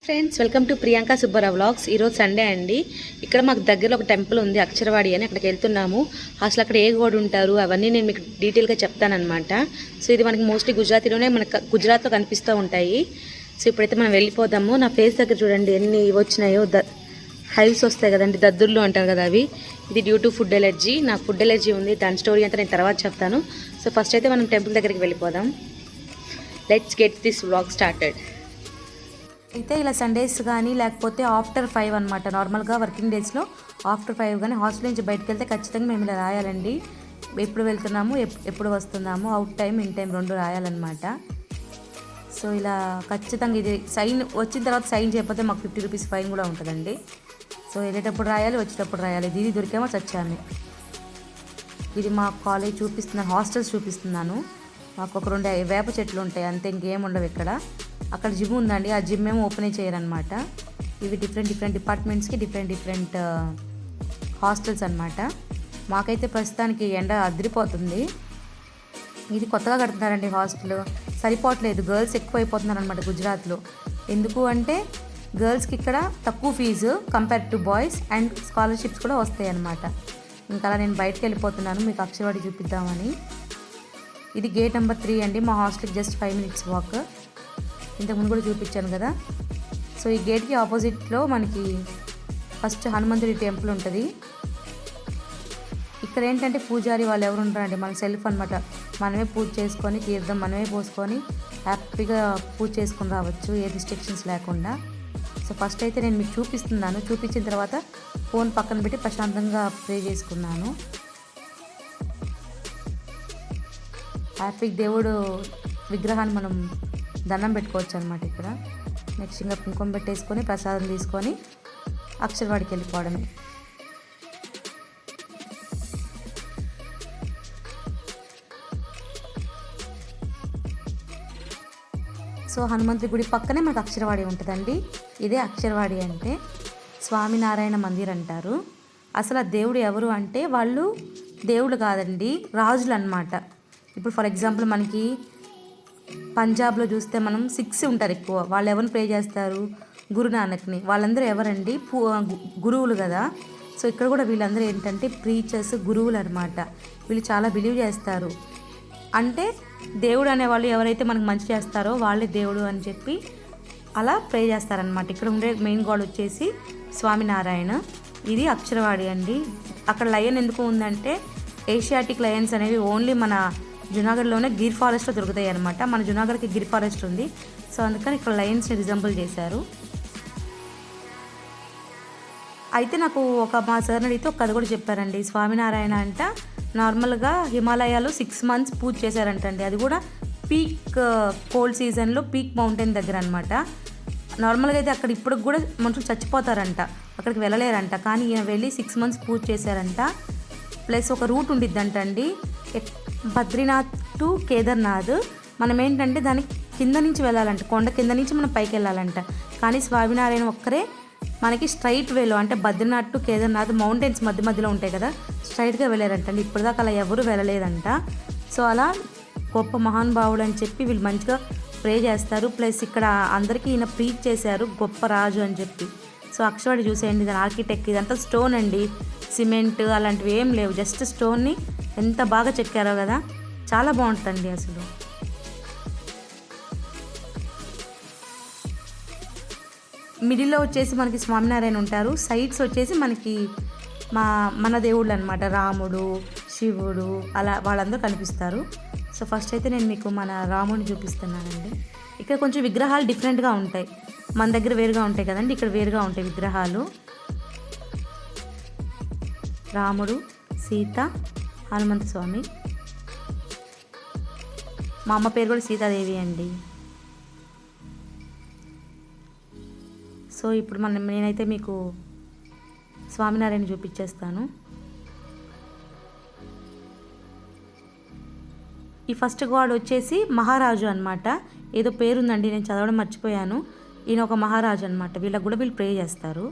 Friends, welcome to Priyanka Subbarao vlogs. ఈరోజు Sunday అండి. ఇక్కడ మాకు దగ్గరలో ఒక టెంపుల్ ఉంది, అక్షరవాడి అని. అక్కడికి వెళ్తున్నాము. అసలు అక్కడ ఏ గోడు ఉంటారు అవన్నీ నేను మీకు డీటెయిల్గా చెప్తానమాట. సో ఇది మనకి మోస్ట్లీ గుజరాతీలోనే మనకు గుజరాత్లో కనిపిస్తూ ఉంటాయి. సో ఇప్పుడైతే మనం వెళ్ళిపోదాము. నా ఫేస్ దగ్గర చూడండి ఎన్ని వచ్చినాయో, హైవ్స్ వస్తాయి కదండి, దద్దుర్లు అంటారు కదా అవి. ఇది డ్యూ టు ఫుడ్ ఎలర్జీ. నాకు ఫుడ్ ఎలర్జీ ఉంది, దాని స్టోరీ అంతా నేను తర్వాత చెప్తాను. సో ఫస్ట్ అయితే మనం టెంపుల్ దగ్గరికి వెళ్ళిపోదాం. Let's get this vlog started. అయితే ఇలా సండేస్ కానీ లేకపోతే ఆఫ్టర్ 5 అనమాట. నార్మల్గా వర్కింగ్ డేస్లో ఆఫ్టర్ 5 కానీ హాస్టల్ నుంచి బయటకు వెళ్తే ఖచ్చితంగా మేము ఇలా రాయాలండి. ఎప్పుడు వెళ్తున్నాము, ఎప్పుడు వస్తున్నాము, అవుట్ టైం ఇన్ టైం రెండు రాయాలన్నమాట. సో ఇలా ఖచ్చితంగా ఇది సైన్ వచ్చిన తర్వాత సైన్ చేయకపోతే మాకు 50 రూపీస్ ఫైన్ కూడా ఉంటుందండి. సో వెళ్ళేటప్పుడు రాయాలి, వచ్చేటప్పుడు రాయాలి. ఇది దొరికేమో చచ్చాను. ఇది మా కాలేజ్ చూపిస్తున్నాను, హాస్టల్స్ చూపిస్తున్నాను. మాకు ఒక 2 వేప చెట్లు ఉంటాయి అంతే, ఇంకేం ఉండవు ఇక్కడ. అక్కడ జిమ్ ఉందండి, ఆ జిమ్ ఏమో ఓపెన్ చేయరనమాట. ఇవి డిఫరెంట్ డిపార్ట్మెంట్స్కి డిఫరెంట్ హాస్టల్స్ అనమాట. మాకైతే ప్రస్తుతానికి ఎండ అదిరిపోతుంది. ఇది కొత్తగా కడుతున్నారండి హాస్టల్, సరిపోవట్లేదు. గర్ల్స్ ఎక్కువ అయిపోతున్నారు అనమాట గుజరాత్లో. ఎందుకు అంటే గర్ల్స్కి ఇక్కడ తక్కువ fee compare to boys, and scholarships కూడా వస్తాయి అన్నమాట. ఇంకా అలా నేను బయటకు వెళ్ళిపోతున్నాను, మీకు అక్షరవాడి చూపిద్దామని. ఇది గేట్ నెంబర్ 3 అండి. మా హాస్టల్కి జస్ట్ 5 minutes వాక్. ఇంతకుముందు కూడా చూపించాను కదా. సో ఈ గేట్కి ఆపోజిట్లో మనకి ఫస్ట్ హనుమంతుడి టెంపుల్ ఉంటుంది. ఇక్కడ ఏంటంటే పూజారి వాళ్ళు ఎవరు ఉంటారండి, మన సెల్ఫ్ అనమాట. మనమే పూజ చేసుకొని, తీర్థం మనమే పోసుకొని హ్యాపీగా పూజ చేసుకొని రావచ్చు, ఏ రిస్ట్రిక్షన్స్ లేకుండా. సో ఫస్ట్ అయితే నేను మీకు చూపిస్తున్నాను. చూపించిన తర్వాత ఫోన్ పక్కన పెట్టి ప్రశాంతంగా ప్రే చేసుకున్నాను. హ్యాపీ దేవుడు విగ్రహాన్ని మనం దండం పెట్టుకోవచ్చు అనమాట ఇక్కడ. నెక్స్ట్ ఇంకా కుంకుమ పెట్టేసుకొని ప్రసాదం తీసుకొని అక్షరవాడికి వెళ్ళిపోవడమే. సో హనుమంతుడి గుడి పక్కనే మనకు అక్షరవాడి ఉంటుందండి. ఇదే అక్షరవాడి అంటే స్వామినారాయణ మందిర్ అంటారు. అసలు ఆ దేవుడు ఎవరు అంటే వాళ్ళు దేవుడు కాదండి, రాజులు అన్నమాట. ఇప్పుడు ఫర్ ఎగ్జాంపుల్ మనకి పంజాబ్లో చూస్తే మనం సిక్స్ ఉంటారు ఎక్కువ. వాళ్ళు ఎవరిని ప్రే చేస్తారు, గురునానక్ని. వాళ్ళందరూ ఎవరండి, గురువులు కదా. సో ఇక్కడ కూడా వీళ్ళందరూ ఏంటంటే ప్రీచర్స్, గురువులు అనమాట. వీళ్ళు చాలా బిలీవ్ చేస్తారు. అంటే దేవుడు అనేవాళ్ళు ఎవరైతే మనకు మంచి చేస్తారో వాళ్ళే దేవుడు అని చెప్పి అలా ప్రే చేస్తారనమాట. ఇక్కడ ఉండే మెయిన్ గాడ్ వచ్చేసి స్వామినారాయణ. ఇది అక్షరవాడి అండి. అక్కడ లయన్ ఎందుకు ఉందంటే ఏషియాటిక్ లయన్స్ అనేవి ఓన్లీ మన జునాగఢ్లోనే గిర్ ఫారెస్ట్లో దొరుకుతాయి అనమాట. మన జునాగఢ్కి గిర్ ఫారెస్ట్ ఉంది. సో అందుకని ఇక్కడ లయన్స్ని రిజంబుల్ చేశారు. అయితే నాకు మా సార్ని అడిగితే ఒక కథ కూడా చెప్పారండి. స్వామినారాయణ అంట నార్మల్గా హిమాలయాలో 6 months పూజ చేశారంటండి. అది కూడా పీక్ కోల్డ్ సీజన్లో పీక్ మౌంటైన్ దగ్గర అనమాట. నార్మల్గా అయితే అక్కడ ఇప్పటికి కూడా మనుషులు చచ్చిపోతారంట, అక్కడికి వెళ్ళలేరంట. కానీ ఈయన వెళ్ళి 6 months పూజ చేశారంట. ప్లస్ ఒక రూట్ ఉండిద్దంట అండి, బద్రీనాథ్ టు కేదార్నాథ్. మనం ఏంటంటే దాని కింద నుంచి వెళ్ళాలంట, కొండ కింద నుంచి మనం పైకి వెళ్ళాలంట. కానీ స్వామినారాయణ ఒక్కరే మనకి స్ట్రైట్ వేలో, అంటే బద్రీనాథ్ టు కేదార్నాథ్ మౌంటైన్స్ మధ్యలో ఉంటాయి కదా, స్ట్రైట్గా వెళ్ళారంటండి. ఇప్పటిదాకా అలా ఎవరు వెళ్ళలేదంట. సో అలా గొప్ప మహానుభావుడు అని చెప్పి వీళ్ళు మంచిగా ప్రే చేస్తారు. ప్లస్ ఇక్కడ అందరికీ ఈయన ప్రీచ్ చేశారు, గొప్ప రాజు అని చెప్పి. సో అక్షరవాడి చూసేయండి, దాని ఆర్కిటెక్ట్ ఇదంతా స్టోన్ అండి, సిమెంట్ అలాంటివి ఏం లేవు. జస్ట్ స్టోన్ని ఎంత బాగా చెక్కారో కదా, చాలా బాగుంటుందండి అసలు. మిడిల్లో వచ్చేసి మనకి స్వామినారాయణ ఉంటారు. సైడ్స్ వచ్చేసి మనకి మన దేవుళ్ళు అనమాట, రాముడు, శివుడు, అలా వాళ్ళందరూ కనిపిస్తారు. సో ఫస్ట్ అయితే నేను మీకు మన రాముడిని చూపిస్తున్నానండి. ఇక్కడ కొంచెం విగ్రహాలు డిఫరెంట్గా ఉంటాయి. మన దగ్గర వేరుగా ఉంటాయి కదండి, ఇక్కడ వేరుగా ఉంటాయి విగ్రహాలు. రాముడు, సీత, హనుమంత స్వామి. మా అమ్మ పేరు కూడా సీతాదేవి అండి. సో ఇప్పుడు నేనైతే మీకు స్వామినారాయణ చూపించేస్తాను. ఈ ఫస్ట్ గాడ్ వచ్చేసి మహారాజు అనమాట. ఏదో పేరుందండి, నేను చదవడం మర్చిపోయాను. ఈయన ఒక మహారాజు అనమాట. వీళ్ళకి కూడా వీళ్ళు ప్రే చేస్తారు.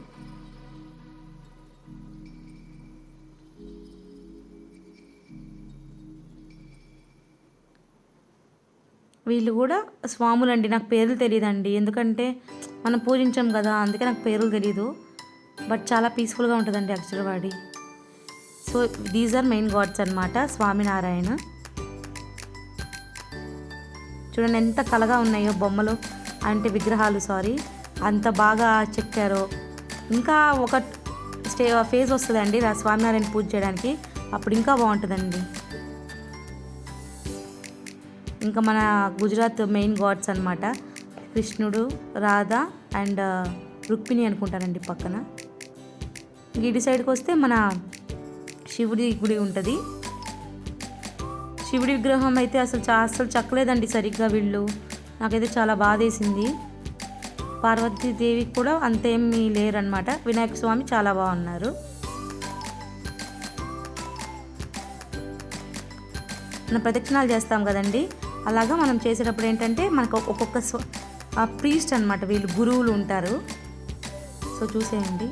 వీళ్ళు కూడా స్వాములండి. నాకు పేర్లు తెలియదండి, ఎందుకంటే మనం పూజించాం కదా, అందుకే నాకు పేర్లు తెలీదు. బట్ చాలా పీస్ఫుల్గా ఉంటుందండి Aksharwadi. So these are main gods అనమాట, స్వామినారాయణ. చూడండి ఎంత కళగా ఉన్నాయో బొమ్మలు, అంటే విగ్రహాలు, అంత బాగా చెక్కారో. ఇంకా ఒక ఫేజ్ వస్తుందండి స్వామినారాయణ పూజ చేయడానికి, అప్పుడు ఇంకా బాగుంటుందండి. ఇంకా మన గుజరాత్ మెయిన్ గాడ్స్ అనమాట, కృష్ణుడు, రాధ అండ్ రుక్మిణి అనుకుంటానండి పక్కన. ఇటు సైడ్కి వస్తే మన శివుడి గుడి ఉంటుంది. శివుడి విగ్రహం అయితే అసలు చెక్కలేదండి సరిగ్గా వీళ్ళు, నాకైతే చాలా బాధేసింది. పార్వతీదేవికి కూడా అంతేమీ లేరనమాట. వినాయక స్వామి చాలా బాగున్నారు. మనం ప్రదక్షిణాలు చేస్తాం కదండి, అలాగా మనం చేసేటప్పుడు ఏంటంటే మనకు ఒక్కొక్క ప్రీస్ట్ అనమాట, వీళ్ళు గురువులు ఉంటారు. సో చూసేయండి.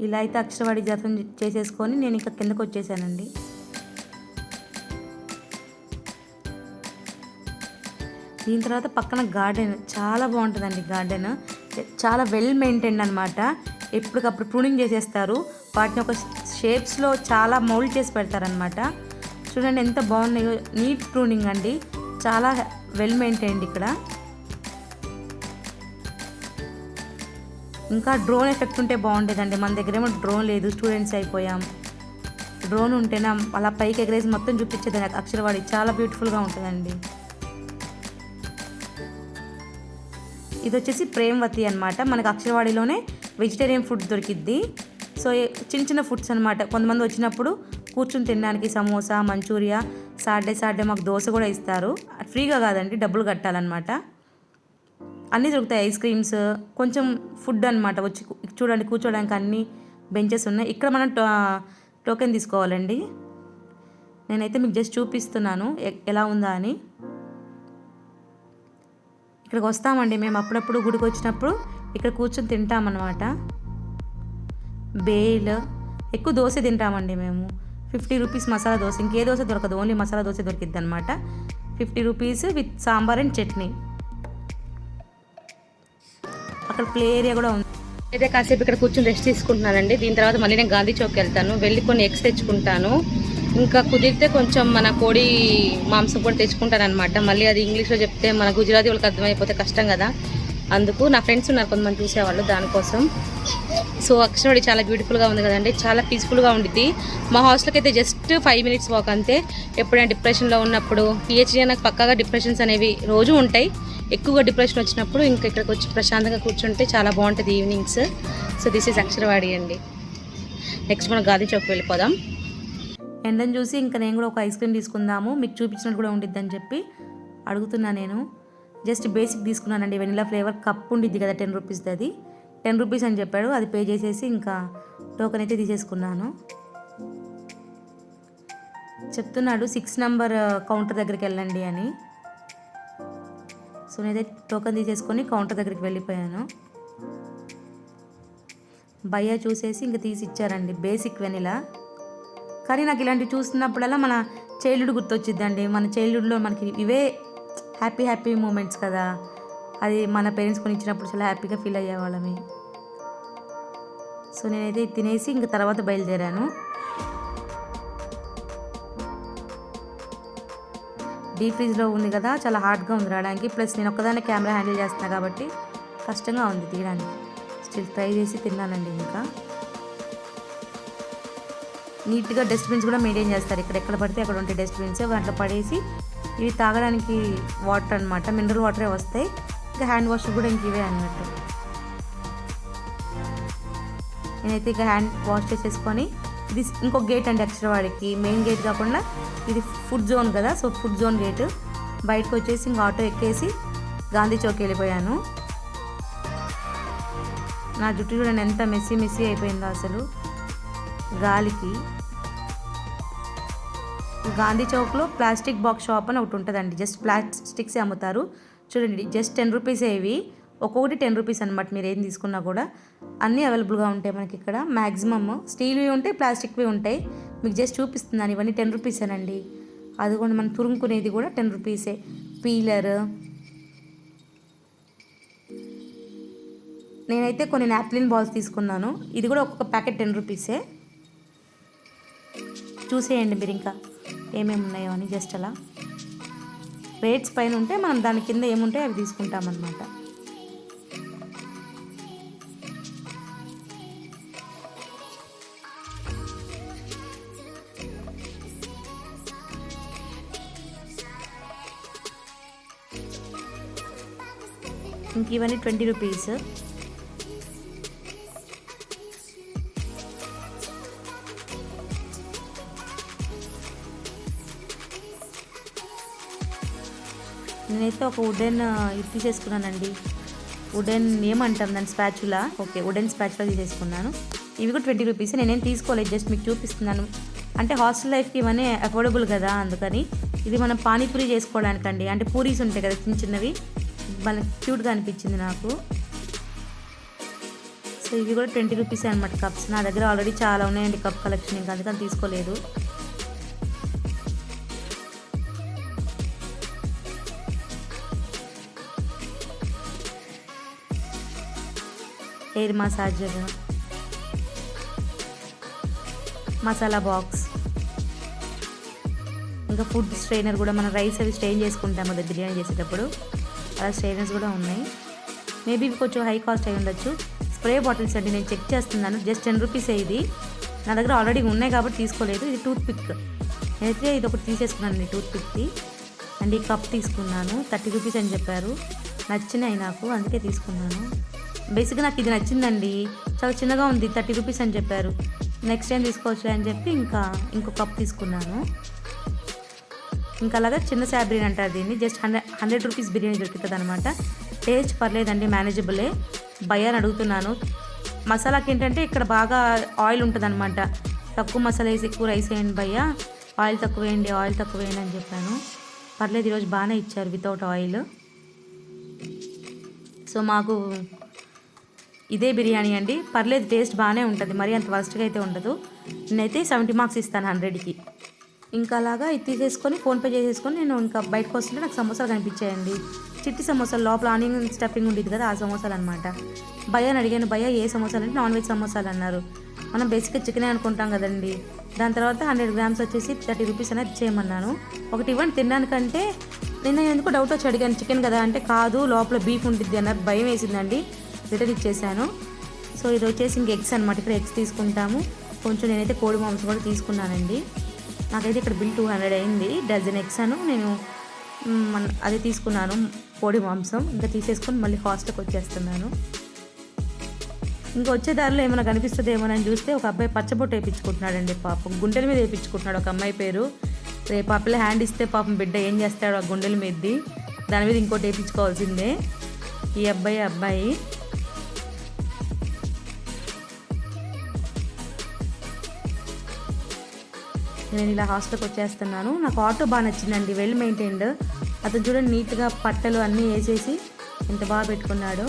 ఇలా అయితే అక్షరవాడి జాతరం చేసేసుకొని నేను ఇంకా కిందకు వచ్చేసానండి. దీని తర్వాత పక్కన గార్డెన్ చాలా బాగుంటుందండి. గార్డెన్ చాలా వెల్ మెయింటైన్డ్ అనమాట. ఎప్పటికప్పుడు ప్రూనింగ్ చేసేస్తారు, వాటిని ఒక షేప్స్లో చాలా మౌల్డ్ చేసి పెడతారనమాట. చూడండి ఎంత బాగున్నాయో, నీట్ ప్రూనింగ్ అండి, చాలా వెల్ మెయింటైన్డ్ ఇక్కడ. ఇంకా డ్రోన్ ఎఫెక్ట్ ఉంటే బాగుండేదండి, మన దగ్గర ఏమో డ్రోన్ లేదు, స్టూడెంట్స్ అయిపోయాం. డ్రోన్ ఉంటేనా అలా పైకి ఎగరేసి మొత్తం చూపించేదాన్ని అక్షరవాడి, చాలా బ్యూటిఫుల్గా ఉంటుందండి. ఇది వచ్చేసి ప్రేమవతి అనమాట, మనకు అక్షరవాడిలోనే వెజిటేరియన్ ఫుడ్ దొరికిద్ది. సో చిన్న చిన్న ఫుడ్స్ అనమాట. కొంతమంది వచ్చినప్పుడు కూర్చుని తినడానికి సమోసా, మంచూరియా, సాటర్డే మాకు దోశ కూడా ఇస్తారు. ఫ్రీగా కాదండి, డబ్బులు కట్టాలన్నమాట. అన్నీ దొరుకుతాయి, ఐస్ క్రీమ్స్, కొంచెం ఫుడ్ అనమాట. వచ్చి చూడండి కూర్చోడానికి అన్ని బెంచెస్ ఉన్నాయి. ఇక్కడ మనం టోకెన్ తీసుకోవాలండి. నేనైతే మీకు జస్ట్ చూపిస్తున్నాను ఎలా ఉందా అని. ఇక్కడికి వస్తామండి మేము అప్పుడప్పుడు, గుడికి వచ్చినప్పుడు ఇక్కడ కూర్చొని తింటామన్నమాట. బేల్ ఎక్కువ దోశ తింటామండి మేము. 50 రూపీస్ మసాలా దోశ, ఇంకే దోశ దొరకదు, ఓన్లీ మసాలా దోశ దొరికిద్ది అనమాట. 50 rupees with sambar and chutney. అక్కడ ప్లే ఏరియా కూడా ఉంది. అయితే కాసేపు ఇక్కడ కూర్చొని రెస్ట్ తీసుకుంటున్నానండి. దీని తర్వాత మళ్ళీ నేను గాంధీ చౌక్ వెళ్తాను, వెళ్ళి కొన్ని ఎగ్స్ తెచ్చుకుంటాను. ఇంకా కుదిరితే కొంచెం మన కోడి మాంసం కూడా తెచ్చుకుంటాను అనమాట. మళ్ళీ అది ఇంగ్లీష్లో చెప్తే మన గుజరాతీ వాళ్ళకి అర్థమైపోతే కష్టం కదా, అందుకు నా ఫ్రెండ్స్ ఉన్నారు కొంతమంది చూసేవాళ్ళు, దానికోసం. సో అక్షరవాడి చాలా బ్యూటిఫుల్గా ఉంది కదండి, చాలా పీస్ఫుల్గా ఉండిద్ది. మా హాస్టల్కి అయితే జస్ట్ 5 మినిట్స్ వాక్ అంతే. ఎప్పుడైనా డిప్రెషన్లో ఉన్నప్పుడు, పిహెచ్డీ నాకు పక్కాగా డిప్రెషన్స్ అనేవి రోజు ఉంటాయి. ఎక్కువగా డిప్రెషన్ వచ్చినప్పుడు ఇంకా ఇక్కడికి వచ్చి ప్రశాంతంగా కూర్చుంటే చాలా బాగుంటుంది ఈవినింగ్స్. సో దిస్ ఈజ్ అక్షరవాడి అండి. నెక్స్ట్ మనం గాంధీ చౌక్ వెళ్ళిపోదాం. ఎండని చూసి ఇంకా నేను కూడా ఒక ఐస్ క్రీమ్ తీసుకుందాము, మీకు చూపించినట్టు కూడా ఉండిద్దని చెప్పి అడుగుతున్నా. నేను జస్ట్ బేసిక్ తీసుకున్నానండి, వెనిలా ఫ్లేవర్. కప్ ఉండిద్ది కదా 10 రూపీస్ది, అది 10 రూపీస్ అని చెప్పాడు. అది పే చేసేసి ఇంకా టోకెన్ అయితే తీసేసుకున్నాను. చెప్తున్నాడు 6 నెంబర్ కౌంటర్ దగ్గరికి వెళ్ళండి అని. సో నేనైతే టోకెన్ తీసేసుకొని కౌంటర్ దగ్గరికి వెళ్ళిపోయాను. భయ్య చూసేసి ఇంకా తీసి ఇచ్చారండి బేసిక్ వెనిలా. కానీ నాకు ఇలాంటివి చూస్తున్నప్పుడల్లా మన చైల్డ్హుడ్ గుర్తొచ్చిద్దండి. మన చైల్డ్హుడ్లో మనకి ఇవే హ్యాపీ మూమెంట్స్ కదా, అది మన పేరెంట్స్ కొని ఇచ్చినప్పుడు చాలా హ్యాపీగా ఫీల్ అయ్యేవాళ్ళమి. సో నేనైతే తినేసి ఇంక తర్వాత బయలుదేరాను. డీప్ ఫ్రీజ్లో ఉంది కదా, చాలా హార్డ్గా ఉంది రావడానికి. ప్లస్ నేను ఒక్కదాన్ని కెమెరా హ్యాండిల్ చేస్తున్నాను కాబట్టి కష్టంగా ఉంది తీయడానికి. స్టిల్ ట్రై చేసి తిన్నానండి. ఇంకా నీట్గా డస్ట్బిన్స్ కూడా మెయింటైన్ చేస్తారు. ఎక్కడ పడితే అక్కడ ఉంటే డస్ట్బిన్స్, వాటిలో పడేసి ఇవి తాగడానికి వాటర్ అనమాట, మినరల్ వాటరే వస్తాయి. ఇంకా హ్యాండ్ వాష్ కూడా ఇంక ఇవే అన్నట్టు. నేనైతే ఇక హ్యాండ్ వాష్ చేసేసుకొని, ఇది ఇంకొక గేట్ అండి అక్షరవాడికి, మెయిన్ గేట్ కాకుండా ఇది ఫుడ్ జోన్ కదా, సో ఫుడ్ జోన్ గేటు. బయటకు వచ్చేసి ఇంక ఆటో ఎక్కేసి గాంధీ చౌక్ వెళ్ళిపోయాను. నా జుట్టు చూడండి ఎంత మెస్సీ అయిపోయిందో అసలు గాలికి. గాంధీ చౌక్లో ప్లాస్టిక్ బాక్స్ షాప్ అని ఒకటి ఉంటుందండి. జస్ట్ ప్లాస్టిక్సే అమ్ముతారు. చూడండి జస్ట్ 10 రూపీసే ఇవి. ఒక్కొక్కటి 10 రూపీస్ అనమాట. మీరు ఏం తీసుకున్నా కూడా అన్నీ అవైలబుల్గా ఉంటాయి మనకి ఇక్కడ. మ్యాక్సిమమ్ స్టీల్వి ఉంటాయి, ప్లాస్టిక్వి ఉంటాయి. మీకు జస్ట్ చూపిస్తున్నాను. ఇవన్నీ 10 రూపీసేనండి. అది కూడా మనం తురుముకునేది కూడా 10 రూపీసే. పీలర్, నేనైతే కొన్ని నాప్కిన్ బాల్స్ తీసుకున్నాను. ఇది కూడా ఒక్కొక్క ప్యాకెట్ 10 రూపీసే. చూసేయండి మీరు ఇంకా ఏమేమి ఉన్నాయో అని. జస్ట్ అలా రేట్స్ పైన ఉంటే మనం దాని కింద ఏముంటాయో అవి తీసుకుంటామన్నమాట. ఇంక ఇవన్నీ 20 రూపీస్. నేనైతే ఒక వుడెన్ ఇది తీసేసుకున్నానండి. వుడెన్ ఏమంటాం దాన్ని, స్పాచులా. ఓకే, వుడెన్ స్పాచులా తీసేసుకున్నాను. ఇవి కూడా 20 రూపీస్. నేనేం తీసుకోలేదు, జస్ట్ మీకు చూపిస్తున్నాను. అంటే హాస్టల్ లైఫ్కి ఇవన్నీ అఫోర్డబుల్ కదా, అందుకని. ఇది మనం పానీపూరి చేసుకోవడానికండి. అంటే పూరీస్ ఉంటాయి కదా చిన్న చిన్నవి, మనకి క్యూట్గా అనిపించింది నాకు. సో ఇవి కూడా 20 రూపీసే అనమాట కప్స్. నా దగ్గర ఆల్రెడీ చాలా ఉన్నాయండి కప్ కలెక్షన్, ఇంకా అందుకని తీసుకోలేదు. హెయిర్ మసాజర్, మసాలా బాక్స్, ఇంకా ఫుడ్ స్ట్రైనర్ కూడా, మనం రైస్ అవి స్ట్రెయిన్ చేసుకుంటాం కదా బిర్యానీ చేసేటప్పుడు, అలా స్ట్రైనర్స్ కూడా ఉన్నాయి. మేబీ ఇవి కొంచెం హై కాస్ట్ అయి ఉండొచ్చు. స్ప్రే బాటిల్స్ అండి, నేను చెక్ చేస్తున్నాను. జస్ట్ 10 రూపీసే ఇది. నా దగ్గర ఆల్రెడీ ఉన్నాయి కాబట్టి తీసుకోలేదు. ఇది టూత్ పిక్. నేనైతే ఇది ఒకటి తీసేసుకున్నాను టూత్ పిక్ది. అండ్ ఈ కప్ తీసుకున్నాను. 30 రూపీస్ అని చెప్పారు. నచ్చినాయి నాకు, అందుకే తీసుకున్నాను. బేసిక్గా నాకు ఇది నచ్చిందండి, చాలా చిన్నగా ఉంది. 30 రూపీస్ అని చెప్పారు. నెక్స్ట్ టైం తీసుకోవచ్చులే అని చెప్పి ఇంకో కప్ తీసుకున్నాను. ఇంకా అలాగా చిన్న బిర్యానీ అంటారు దీన్ని. జస్ట్ 100 రూపీస్ బిర్యానీ దొరుకుతుంది అనమాట. టేస్ట్ పర్లేదండి, మేనేజబులే. భయ్యాని అడుగుతున్నాను. మసాలాకి ఏంటంటే ఇక్కడ బాగా ఆయిల్ ఉంటుంది అనమాట. తక్కువ మసాలా వేసి ఎక్కువ రైస్ వేయండి భయ్యా, ఆయిల్ తక్కువ వేయండి, ఆయిల్ తక్కువ వేయండి అని చెప్పాను. పర్లేదు, ఈరోజు బాగానే ఇచ్చారు వితౌట్ ఆయిల్. సో మాకు ఇదే బిర్యానీ అండి. పర్లేదు, టేస్ట్ బాగానే ఉంటుంది, మరీ అంత వర్స్ట్గా అయితే ఉండదు. నేనైతే 70 మార్క్స్ ఇస్తాను 100కి. ఇంకా అలాగా ఇది తీసేసుకొని ఫోన్పే చేసేసుకొని నేను ఇంకా బయటకు వస్తుంటే నాకు సమోసాలు కనిపించాయండి. చిట్టి సమోసాలు, లోపల ఆనియన్ స్టఫింగ్ ఉండేది కదా, ఆ సమోసాలు అనమాట. భయ్యాని అడిగాను, భయ్యా ఏ సమోసాలు అంటే నాన్ వెజ్ సమోసాలు అన్నారు. మనం బేసిక్గా చికెనే అనుకుంటాం కదండి. దాని తర్వాత 100 గ్రామ్స్ వచ్చేసి 30 రూపీస్ అనేది చేయమన్నాను. ఒకటి ఇవ్వండి తినడానికంటే. నిన్న ఎందుకు డౌట్ వచ్చి అడిగాను, చికెన్ కదా అంటే కాదు లోపల బీఫ్ ఉంటుంది అన్నారు. భయం వేసిందండి, రిటర్న్ ఇచ్చేసాను. సో ఇది వచ్చేసి ఇంక ఎగ్స్ అనమాట. ఇక్కడ ఎగ్స్ తీసుకుంటాము. కొంచెం నేనైతే కోడి మాంసం కూడా తీసుకున్నానండి. నాకైతే ఇక్కడ బిల్ 200 అయింది. డజన్ ఎగ్స్ అను నేను అది తీసుకున్నాను, కోడి మాంసం. ఇంకా తీసేసుకొని మళ్ళీ హాస్టల్కి వచ్చేస్తున్నాను. ఇంకా వచ్చే దారిలో ఏమైనా కనిపిస్తుందేమోనని చూస్తే ఒక అబ్బాయి పచ్చబొట్టు వేయించుకుంటున్నాడండి. పాపం గుండెల మీద వేయించుకుంటున్నాడు. ఒక అమ్మాయి పేరు. రేపు ఆ పిల్ల హ్యాండ్ ఇస్తే పాపం బిడ్డ ఏం చేస్తాడు ఆ గుండెల మీదది, దాని మీద ఇంకోటి వేయించుకోవాల్సిందే. ఈ అబ్బాయి నేను ఇలా హాస్టల్కి వచ్చేస్తున్నాను. నాకు ఆటో బాగా నచ్చిందండి, వెల్ మెయింటైన్డ్. అతను చూడండి నీట్గా పట్టలు అన్నీ వేసేసి ఎంత బాగా పెట్టుకున్నాడు.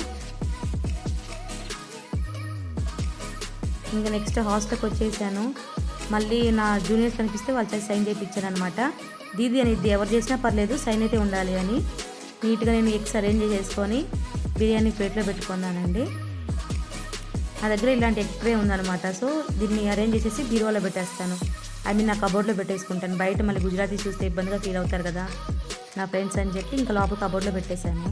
ఇంకా నెక్స్ట్ హాస్టల్కి వచ్చేసాను. మళ్ళీ నా జూనియర్స్ కనిపిస్తే వాళ్ళ చేసి సైన్ చేయించాను అనమాట. దీది అనేది ఎవరు చేసినా పర్లేదు, సైన్ అయితే ఉండాలి అని. నీట్గా నేను ఎగ్స్ అరేంజ్ చేసుకొని బిర్యానీ ప్లేట్లో పెట్టుకున్నానండి. నా దగ్గర ఇలాంటి ఎగ్ ట్రే ఉందన్నమాట. సో దీన్ని అరేంజ్ చేసేసి బీరువాలో పెట్టేస్తాను. నా కబోర్డ్లో పెట్టేసుకుంటాను. బయట మళ్ళీ గుజరాతీ చూస్తే ఇబ్బందిగా ఫీల్ అవుతారు కదా నా ఫ్రెండ్స్ అని చెప్పి ఇంకా లోపల కబోర్డ్లో పెట్టేశాను.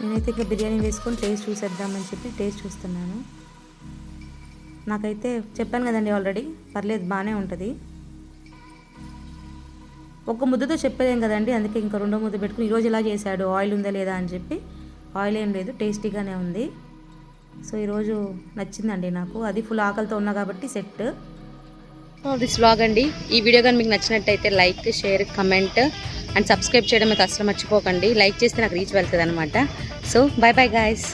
నేనైతే ఇక్కడ బిర్యానీ వేసుకొని టేస్ట్ చూసేద్దామని చెప్పి టేస్ట్ చూస్తున్నాను. నాకైతే చెప్పాను కదండి ఆల్రెడీ, పర్లేదు బాగానే ఉంటుంది. ఒక ముద్దతో చెప్పలేం కదండి, అందుకే ఇంకా 2వ ముద్ద పెట్టుకుని ఈరోజు ఇలా చేశాడు, ఆయిల్ ఉందా లేదా అని చెప్పి. ఆయిల్ ఏం లేదు, టేస్టీగానే ఉంది. సో ఈరోజు నచ్చిందండి నాకు. అది ఫుల్ ఆకలితో ఉన్నా కాబట్టి సెట్. దిస్ వ్లాగ్ అండి. ఈ వీడియో కానీ మీకు నచ్చినట్టయితే like, share, comment and subscribe చేయడం అయితే అసలు మర్చిపోకండి. లైక్ చేస్తే నాకు రీచ్ వెళ్తుంది అనమాట. So by by guys.